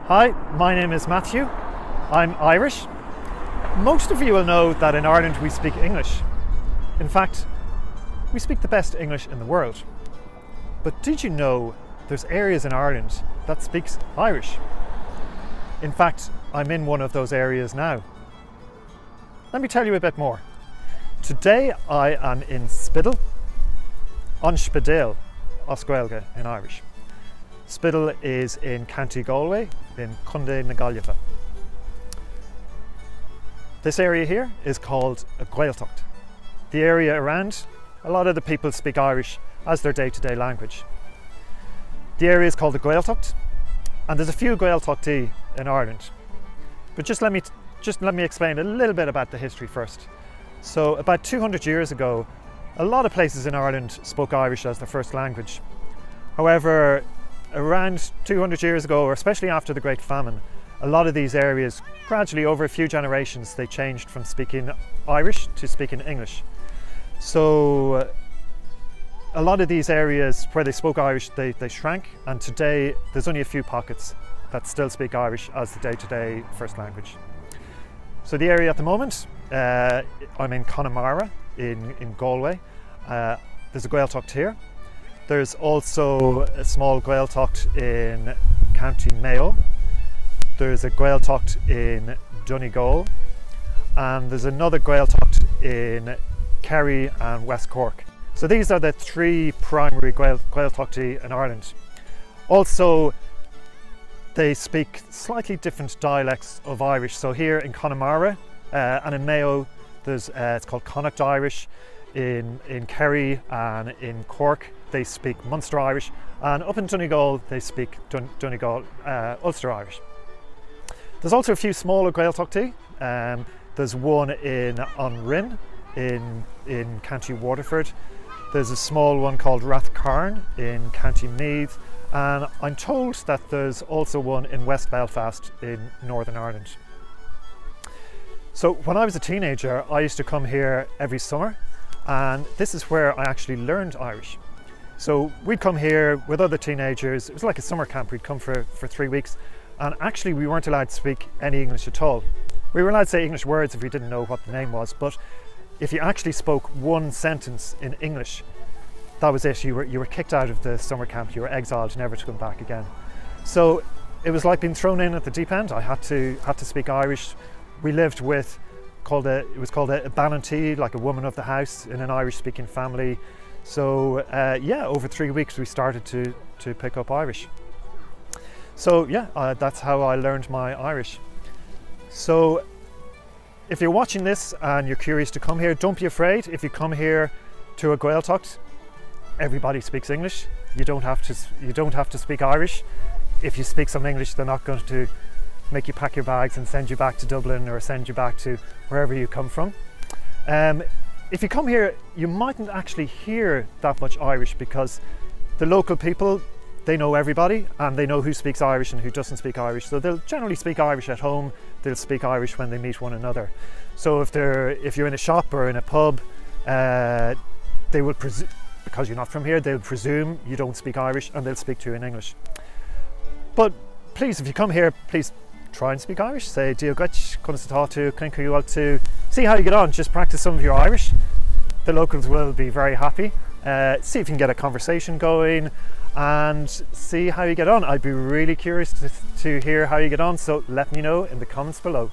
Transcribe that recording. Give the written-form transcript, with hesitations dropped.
Hi, my name is Matthew. I'm Irish. Most of you will know that in Ireland we speak English. In fact, we speak the best English in the world. But did you know there's areas in Ireland that speaks Irish? In fact, I'm in one of those areas now. Let me tell you a bit more. Today I am in Spiddal, on Spadale, os Gaeilge in Irish. Spiddal is in County Galway, in Conde na Gaeltacht. This area here is called a Gaeltacht. The area around, a lot of the people speak Irish as their day-to-day language. The area is called the Gaeltacht, and there's a few Gaeltachtaí in Ireland. But just let me explain a little bit about the history first. So about 200 years ago, a lot of places in Ireland spoke Irish as their first language. However, around 200 years ago, or especially after the Great Famine, a lot of these areas, gradually over a few generations, they changed from speaking Irish to speaking English. So a lot of these areas where they spoke Irish, they shrank, and today there's only a few pockets that still speak Irish as the day-to-day first language. So the area at the moment, I'm in Connemara in Galway. There's a Gaeltacht here. There's also a small Gaeltacht in County Mayo. There's a Gaeltacht in Donegal, and there's another Gaeltacht in Kerry and West Cork. So these are the three primary Gaeltachtaí in Ireland. Also, they speak slightly different dialects of Irish. So here in Connemara and in Mayo, there's it's called Connacht Irish. In Kerry and in Cork, they speak Munster Irish, and up in Donegal, they speak Donegal Ulster Irish. There's also a few smaller Gaeltachtaí. There's one in Onrin in County Waterford. There's a small one called Rathcarn in County Meath, and I'm told that there's also one in West Belfast in Northern Ireland. So when I was a teenager, I used to come here every summer, and this is where I actually learned Irish. So we'd come here with other teenagers. It was like a summer camp. We'd come for 3 weeks, and actually we weren't allowed to speak any English at all. We were allowed to say English words if we didn't know what the name was, but if you actually spoke one sentence in English, that was it. You were kicked out of the summer camp. You were exiled, never to come back again. So it was like being thrown in at the deep end. I had to speak Irish. We lived with it was called a Ballantee, like a woman of the house in an Irish-speaking family. So yeah, over 3 weeks we started to pick up Irish. So yeah, that's how I learned my Irish. So if you're watching this and you're curious to come here, don't be afraid. If you come here to a Gaeltacht, everybody speaks English. You don't have to speak Irish. If you speak some English, they're not going to make you pack your bags and send you back to Dublin or send you back to wherever you come from. If you come here, you mightn't actually hear that much Irish because the local people, they know everybody and they know who speaks Irish and who doesn't speak Irish. So they'll generally speak Irish at home. They'll speak Irish when they meet one another. So if you're in a shop or in a pub, they will presume, because you're not from here, they'll presume you don't speak Irish and they'll speak to you in English. But please, if you come here, please try and speak Irish. Say Diogach, Kunstatatu, Klinkuyualtu. See how you get on. Just practice some of your Irish. The locals will be very happy. See if you can get a conversation going and see how you get on. I'd be really curious to hear how you get on, so let me know in the comments below.